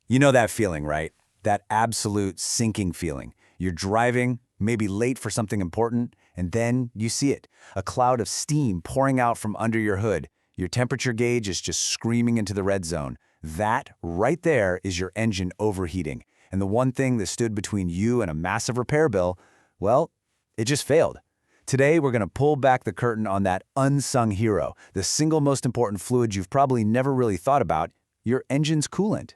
You know that feeling, right? That absolute sinking feeling. You're driving, maybe late for something important, and then you see it. A cloud of steam pouring out from under your hood. Your temperature gauge is just screaming into the red zone. That, right there, is your engine overheating. And the one thing that stood between you and a massive repair bill, well, it just failed. Today, we're going to pull back the curtain on that unsung hero, the single most important fluid you've probably never really thought about, your engine's coolant.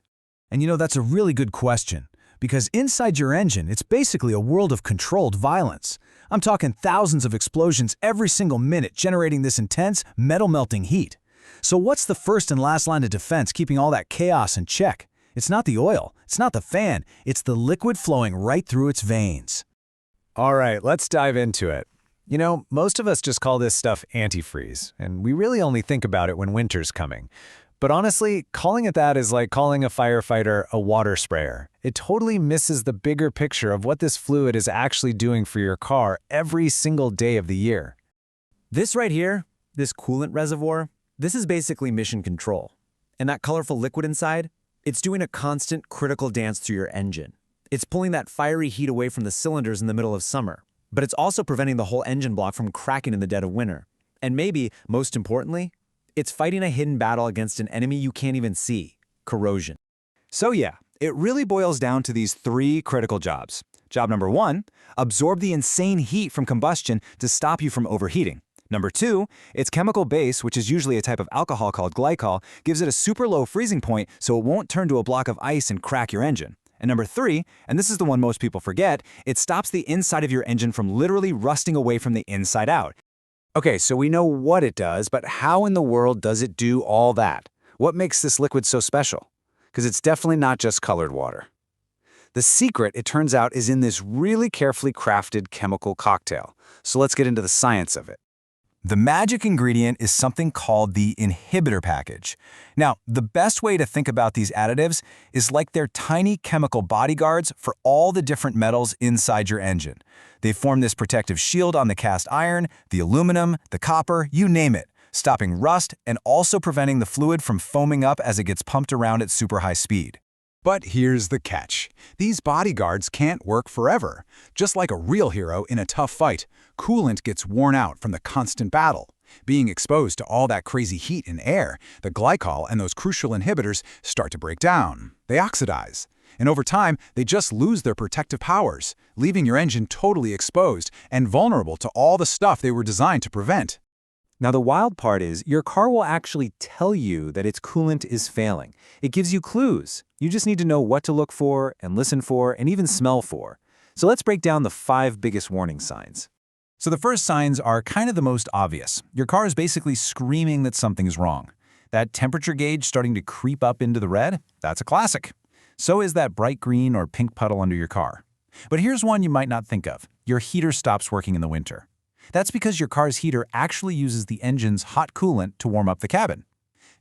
And that's a really good question, because inside your engine, it's basically a world of controlled violence. I'm talking thousands of explosions every single minute generating this intense, metal-melting heat. So what's the first and last line of defense keeping all that chaos in check? It's not the oil, it's not the fan, it's the liquid flowing right through its veins. All right, let's dive into it. Most of us just call this stuff antifreeze, and we really only think about it when winter's coming. But honestly, calling it that is like calling a firefighter a water sprayer. It totally misses the bigger picture of what this fluid is actually doing for your car every single day of the year. This right here, this coolant reservoir, this is basically mission control. And that colorful liquid inside, it's doing a constant critical dance through your engine. It's pulling that fiery heat away from the cylinders in the middle of summer. But it's also preventing the whole engine block from cracking in the dead of winter. And maybe, most importantly, it's fighting a hidden battle against an enemy you can't even see, corrosion. So yeah, it really boils down to these three critical jobs. Job number 1, absorb the insane heat from combustion to stop you from overheating. Number 2, its chemical base, which is usually a type of alcohol called glycol, gives it a super low freezing point so it won't turn to a block of ice and crack your engine. And number 3, and this is the one most people forget, it stops the inside of your engine from literally rusting away from the inside out. Okay, so we know what it does, but how in the world does it do all that? What makes this liquid so special? Because it's definitely not just colored water. The secret, it turns out, is in this really carefully crafted chemical cocktail. So let's get into the science of it. The magic ingredient is something called the inhibitor package. Now, the best way to think about these additives is like they're tiny chemical bodyguards for all the different metals inside your engine. They form this protective shield on the cast iron, the aluminum, the copper, you name it, stopping rust and also preventing the fluid from foaming up as it gets pumped around at super high speed. But here's the catch. These bodyguards can't work forever. Just like a real hero in a tough fight, coolant gets worn out from the constant battle. Being exposed to all that crazy heat and air, the glycol and those crucial inhibitors start to break down. They oxidize. And over time, they just lose their protective powers, leaving your engine totally exposed and vulnerable to all the stuff they were designed to prevent. Now the wild part is, your car will actually tell you that its coolant is failing. It gives you clues. You just need to know what to look for and listen for and even smell for. So let's break down the 5 biggest warning signs. So the first signs are kind of the most obvious. Your car is basically screaming that something's wrong. That temperature gauge starting to creep up into the red, that's a classic. So is that bright green or pink puddle under your car. But here's one you might not think of. Your heater stops working in the winter. That's because your car's heater actually uses the engine's hot coolant to warm up the cabin.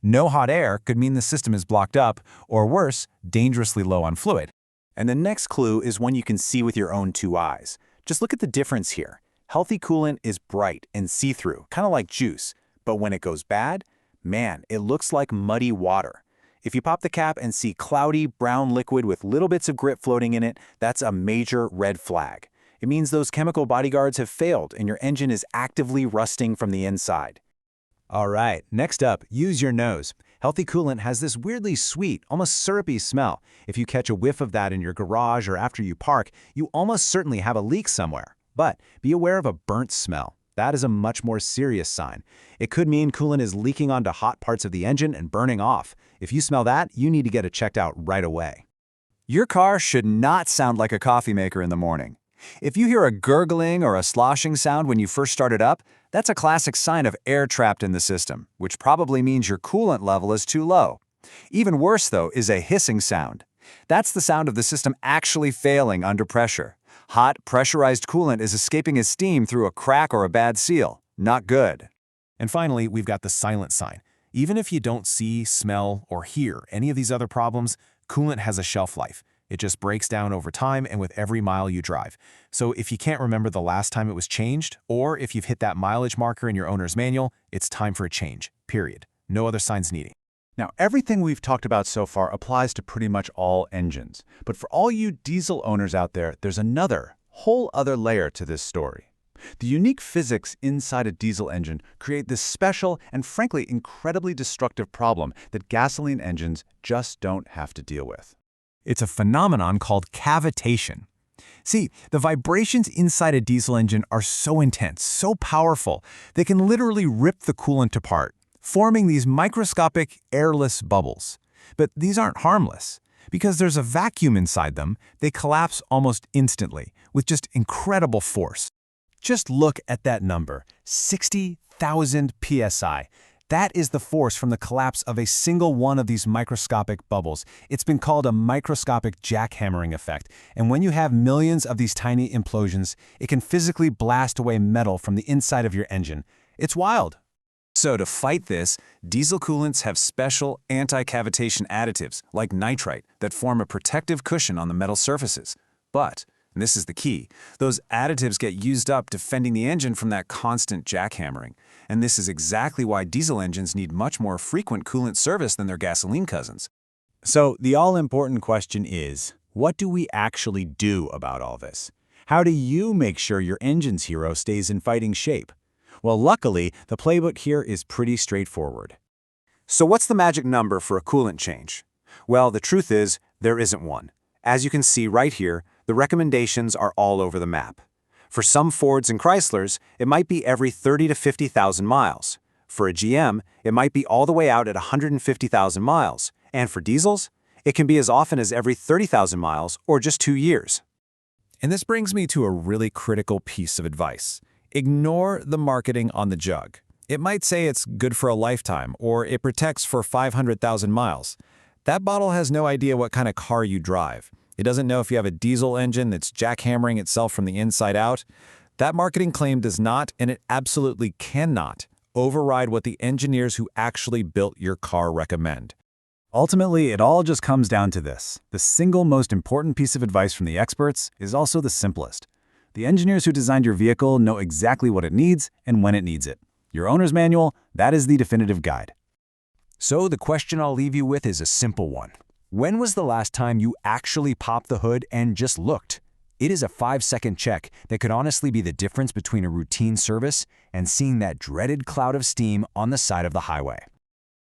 No hot air could mean the system is blocked up, or worse, dangerously low on fluid. And the next clue is one you can see with your own 2 eyes. Just look at the difference here. Healthy coolant is bright and see-through, kind of like juice. But when it goes bad, man, it looks like muddy water. If you pop the cap and see cloudy, brown liquid with little bits of grit floating in it, that's a major red flag. It means those chemical bodyguards have failed and your engine is actively rusting from the inside. All right, next up, use your nose. Healthy coolant has this weirdly sweet, almost syrupy smell. If you catch a whiff of that in your garage or after you park, you almost certainly have a leak somewhere. But be aware of a burnt smell. That is a much more serious sign. It could mean coolant is leaking onto hot parts of the engine and burning off. If you smell that, you need to get it checked out right away. Your car should not sound like a coffee maker in the morning. If you hear a gurgling or a sloshing sound when you first start it up, that's a classic sign of air trapped in the system, which probably means your coolant level is too low. Even worse, though, is a hissing sound. That's the sound of the system actually failing under pressure. Hot, pressurized coolant is escaping as steam through a crack or a bad seal. Not good. And finally, we've got the silent sign. Even if you don't see, smell, or hear any of these other problems, coolant has a shelf life. It just breaks down over time and with every mile you drive. So if you can't remember the last time it was changed, or if you've hit that mileage marker in your owner's manual, it's time for a change, period. No other signs needed. Now, everything we've talked about so far applies to pretty much all engines. But for all you diesel owners out there, there's another, whole other layer to this story. The unique physics inside a diesel engine create this special and frankly incredibly destructive problem that gasoline engines just don't have to deal with. It's a phenomenon called cavitation. See, the vibrations inside a diesel engine are so intense, so powerful, they can literally rip the coolant apart, forming these microscopic, airless bubbles. But these aren't harmless. Because there's a vacuum inside them, they collapse almost instantly, with just incredible force. Just look at that number, 60,000 psi. That is the force from the collapse of a single one of these microscopic bubbles. It's been called a microscopic jackhammering effect. And when you have millions of these tiny implosions, it can physically blast away metal from the inside of your engine. It's wild. So to fight this, diesel coolants have special anti-cavitation additives, like nitrite, that form a protective cushion on the metal surfaces. But, and this is the key, those additives get used up defending the engine from that constant jackhammering. And this is exactly why diesel engines need much more frequent coolant service than their gasoline cousins. So the all-important question is, what do we actually do about all this? How do you make sure your engine's hero stays in fighting shape? Well, luckily, the playbook here is pretty straightforward. So what's the magic number for a coolant change? Well, the truth is, there isn't one. As you can see right here, the recommendations are all over the map. For some Fords and Chryslers, it might be every 30 to 50,000 miles. For a GM, it might be all the way out at 150,000 miles. And for diesels, it can be as often as every 30,000 miles or just 2 years. And this brings me to a really critical piece of advice. Ignore the marketing on the jug. It might say it's good for a lifetime, or it protects for 500,000 miles. That bottle has no idea what kind of car you drive. It doesn't know if you have a diesel engine that's jackhammering itself from the inside out. That marketing claim does not, and it absolutely cannot, override what the engineers who actually built your car recommend. Ultimately, it all just comes down to this. The single most important piece of advice from the experts is also the simplest. The engineers who designed your vehicle know exactly what it needs and when it needs it. Your owner's manual, that is the definitive guide. So the question I'll leave you with is a simple one. When was the last time you actually popped the hood and just looked? It is a 5-second check that could honestly be the difference between a routine service and seeing that dreaded cloud of steam on the side of the highway.